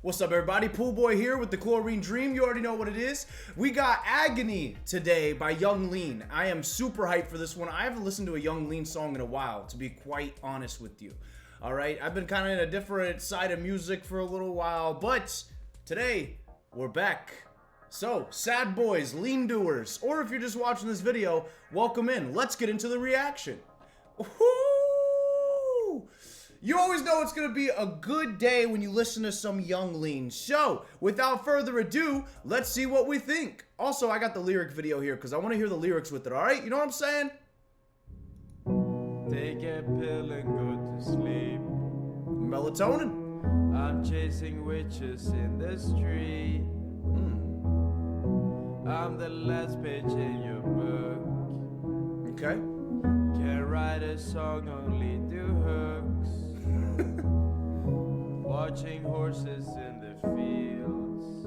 What's up, everybody? Pool Boy here with the Chlorine Dream. You already know what it is. We got Agony today by Young Lean. I am super hyped for this one. I haven't listened to a Young Lean song in a while, to be quite honest with you. Alright, I've been kind of in a different side of music for a little while, but today, we're back. So, sad boys, lean doers, or if you're just watching this video, welcome in. Let's get into the reaction. Woohoo! You always know it's going to be a good day when you listen to some Young Lean. So, without further ado, let's see what we think. Also, I got the lyric video here because I want to hear the lyrics with it, alright? You know what I'm saying? Take a pill and go to sleep. Melatonin. I'm chasing witches in the street. I'm the last page in your book. Okay. Can't write a song, only do hooks. Watching horses in the fields.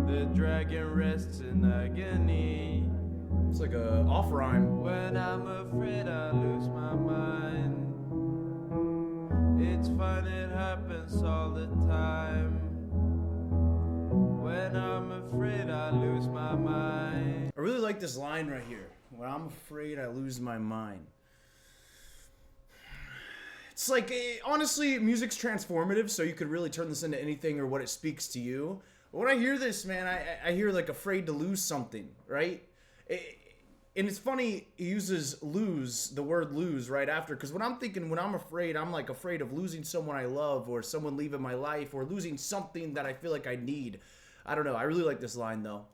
The dragon rests in agony. It's like a off rhyme. When I'm afraid I lose my mind. It's fun, it happens all the time. When I'm afraid I lose my mind. I really like this line right here. When I'm afraid I lose my mind. It's like, honestly, music's transformative, so you could really turn this into anything or what it speaks to you. But when I hear this, man, I hear like afraid to lose something, right? And it's funny, he uses lose, the word lose, right after. Because when I'm thinking, when I'm afraid, I'm like afraid of losing someone I love or someone leaving my life or losing something that I feel like I need. I don't know. I really like this line, though.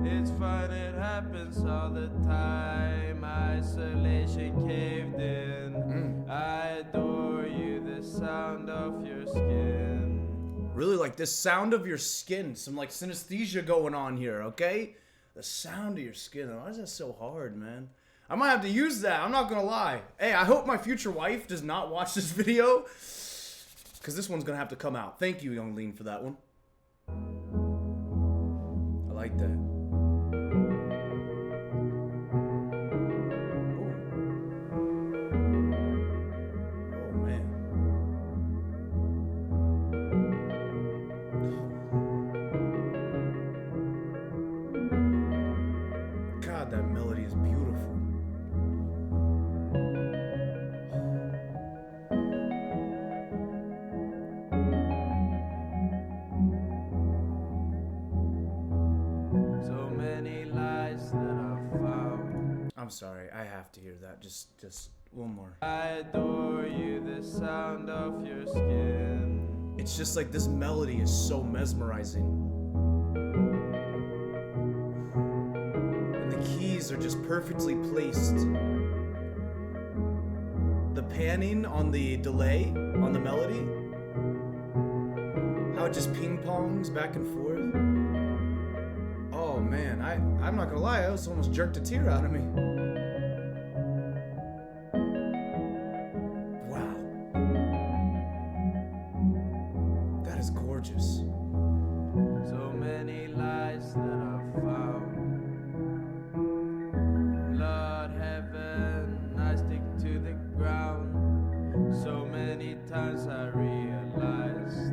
It's fun, it happens all the time. Isolation caved in. I adore you, the sound of your skin. Really like this sound of your skin. Some like synesthesia going on here, okay? The sound of your skin. Why is that so hard, man? I might have to use that. I'm not gonna lie. Hey, I hope my future wife does not watch this video, because this one's gonna have to come out. Thank you, Young Lean, for that one. I like that. God, that melody is beautiful. So many lies that I've found. I'm sorry, I have to hear that. Just one more. I adore you, the sound of your skin. It's just like this melody is so mesmerizing. Keys are just perfectly placed. The panning on the delay on the melody, how it just ping pongs back and forth. Oh man, I'm not gonna lie, I almost jerked a tear out of me. Wow, that is gorgeous. So many lies that I've found. Lord heaven, I stick to the ground. So many times I realized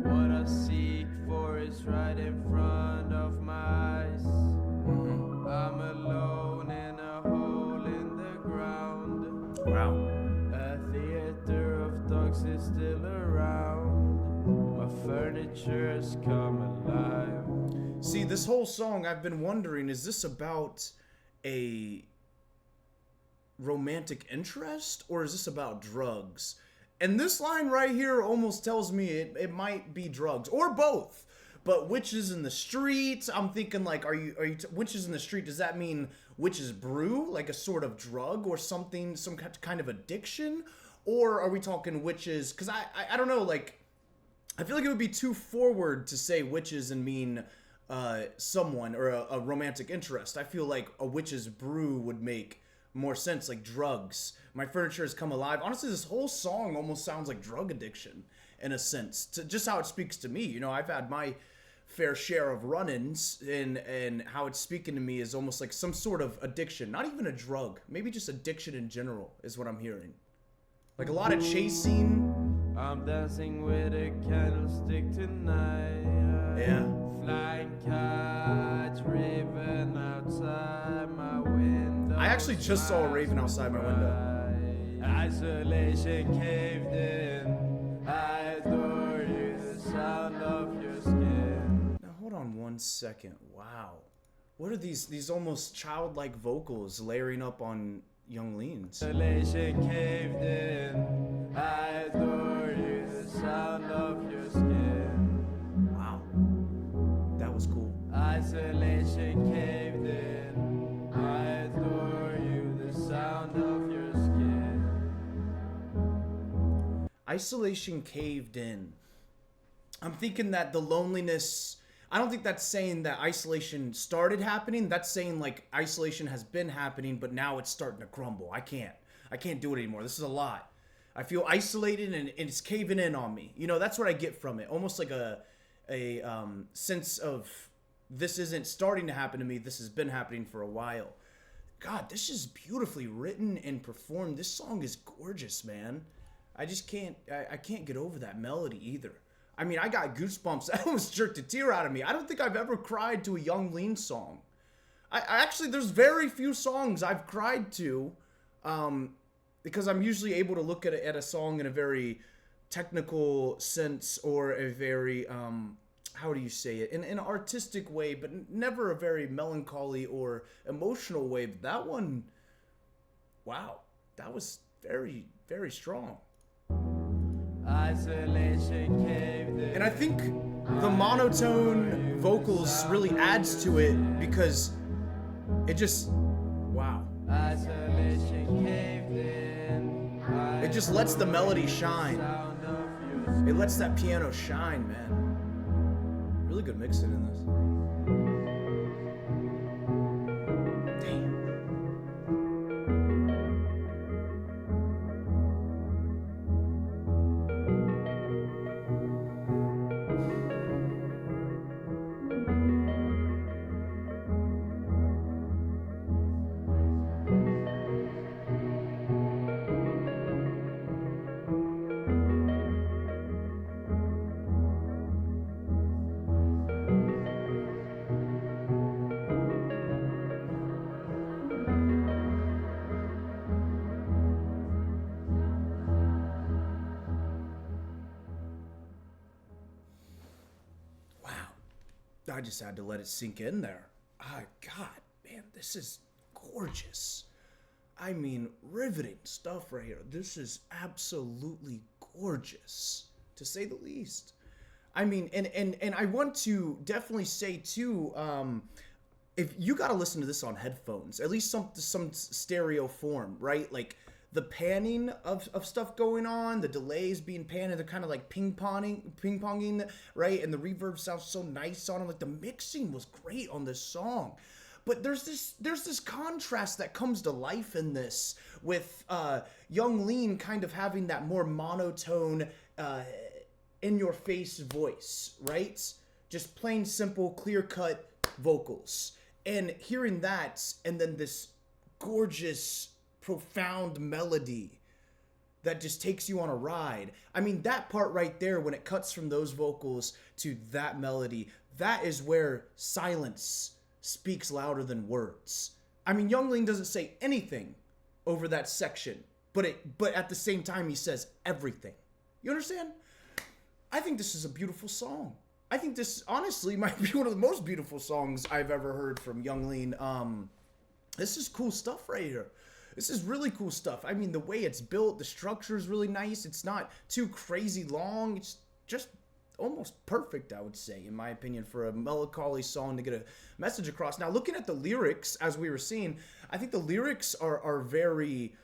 what I seek for is right in front of my eyes. I'm alone in a hole in the ground. Wow. A theater of dogs is still around. My furniture's come alive. See, this whole song, I've been wondering, is this about a romantic interest or is this about drugs? And this line right here almost tells me it might be drugs or both. But witches in the street, I'm thinking like, are you witches in the street? Does that mean witches brew, like a sort of drug or something, some kind of addiction? Or are we talking witches? Because I don't know, like, I feel like it would be too forward to say witches and mean someone or a romantic interest. I feel like a witch's brew would make more sense, like drugs. My furniture has come alive. Honestly, this whole song almost sounds like drug addiction in a sense, to just how it speaks to me. You know, I've had my fair share of run-ins, and how it's speaking to me is almost like some sort of addiction. Not even a drug, maybe just addiction in general is what I'm hearing. Like a lot of chasing, I'm dancing with a candlestick tonight. Yeah. Flying kites, raven outside my window. I actually just saw a raven outside my window. Isolation caved in. I adore you, the sound of your skin. Now hold on one second. Wow. What are these almost childlike vocals layering up on Young Lean's? Isolation caved in. I adore you, the sound of your skin. Wow. That was cool. Isolation caved in. I adore you, the sound of your skin. Isolation caved in. I'm thinking that the loneliness, I don't think that's saying that isolation started happening. That's saying like isolation has been happening, but now it's starting to crumble. I can't do it anymore. This is a lot. I feel isolated and it's caving in on me. You know, that's what I get from it. Almost like a sense of this isn't starting to happen to me. This has been happening for a while. God, this is beautifully written and performed. This song is gorgeous, man. I just can't, I can't get over that melody either. I mean, I got goosebumps. That almost jerked a tear out of me. I don't think I've ever cried to a Young Lean song. I actually, there's very few songs I've cried to, because I'm usually able to look at a song in a very technical sense or a very, how do you say it, in an artistic way, but never a very melancholy or emotional way. But that one, wow, that was very, very strong. Isolation caved in. And I think the monotone vocals really adds to it because it just, wow. Isolation caved in. It just lets the melody shine. It lets that piano shine, man. Really good mixing in this. Damn. I just had to let it sink in there. God, man, this is gorgeous. I mean, riveting stuff right here. This is absolutely gorgeous, to say the least. I mean, and I want to definitely say too, if you got to listen to this on headphones, at least some stereo form, right? Like the panning of stuff going on, the delays being panned, they're kind of like ping-ponging, right? And the reverb sounds so nice on it. Like the mixing was great on this song. But there's this contrast that comes to life in this with Young Lean kind of having that more monotone, in-your-face voice, right? Just plain simple, clear-cut vocals. And hearing that, and then this gorgeous, profound melody that just takes you on a ride. I mean, that part right there, when it cuts from those vocals to that melody, that is where silence speaks louder than words. I mean, Young Lean doesn't say anything over that section, but at the same time, he says everything. You understand? I think this is a beautiful song. I think this, honestly, might be one of the most beautiful songs I've ever heard from Young Lean. This is cool stuff right here. This is really cool stuff. I mean, the way it's built, the structure is really nice. It's not too crazy long. It's just almost perfect, I would say, in my opinion, for a melancholy song to get a message across. Now, looking at the lyrics, as we were seeing, I think the lyrics are very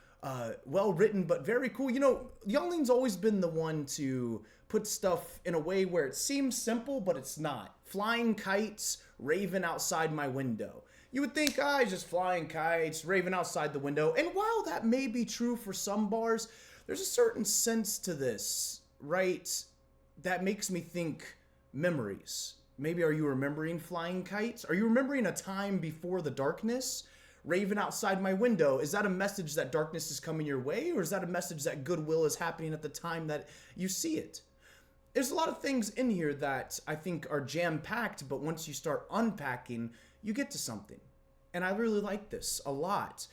well written, but very cool. You know, Young Lean's always been the one to put stuff in a way where it seems simple, but it's not. Flying kites, raven outside my window. You would think, he's just flying kites, raving outside the window. And while that may be true for some bars, there's a certain sense to this, right, that makes me think memories. Maybe are you remembering flying kites? Are you remembering a time before the darkness, raven outside my window, is that a message that darkness is coming your way, or is that a message that goodwill is happening at the time that you see it? There's a lot of things in here that I think are jam-packed, but once you start unpacking, you get to something. And I really like this a lot.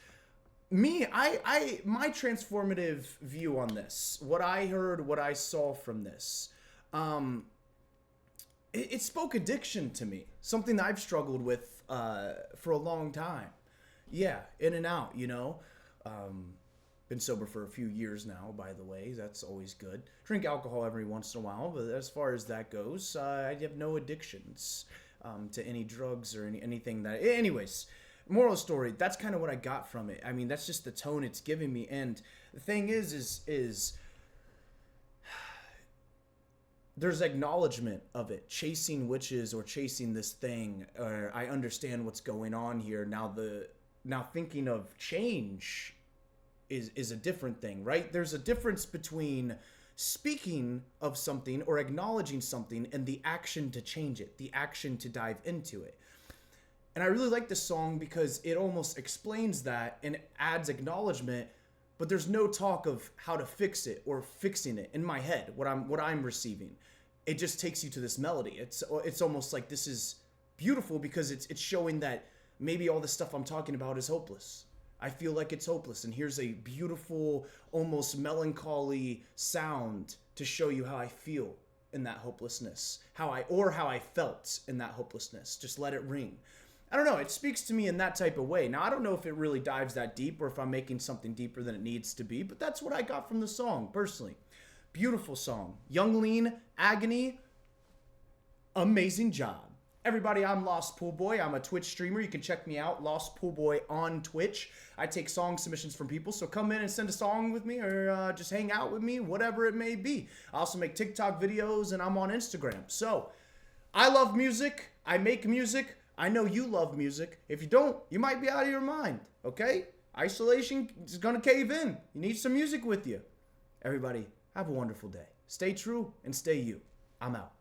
My transformative view on this, what I heard, what I saw from this, it spoke addiction to me. Something that I've struggled with for a long time. Yeah, in and out, you know. Been sober for a few years now, by the way. That's always good. Drink alcohol every once in a while, but as far as that goes, I have no addictions to any drugs or anything that... Anyways, moral of the story, that's kind of what I got from it. I mean, that's just the tone it's giving me. And the thing is there's acknowledgement of it. Chasing witches or chasing this thing. I understand what's going on here. Now thinking of change is a different thing, right? There's a difference between speaking of something or acknowledging something and the action to change it, the action to dive into it. And I really like this song because it almost explains that and adds acknowledgement, but there's no talk of how to fix it or fixing it in my head, what I'm receiving. It just takes you to this melody. It's almost like this is beautiful because it's showing that maybe all the stuff I'm talking about is hopeless. I feel like it's hopeless, and here's a beautiful, almost melancholy sound to show you how I feel in that hopelessness, how I felt in that hopelessness. Just let it ring. I don't know, it speaks to me in that type of way. Now, I don't know if it really dives that deep or if I'm making something deeper than it needs to be, but that's what I got from the song, personally. Beautiful song. Young Lean, Agony, amazing job. Everybody, I'm Lost Pool Boy. I'm a Twitch streamer. You can check me out, Lost Pool Boy on Twitch. I take song submissions from people, so come in and send a song with me or just hang out with me, whatever it may be. I also make TikTok videos, and I'm on Instagram. So, I love music. I make music. I know you love music. If you don't, you might be out of your mind, okay? Isolation is going to cave in. You need some music with you. Everybody, have a wonderful day. Stay true and stay you. I'm out.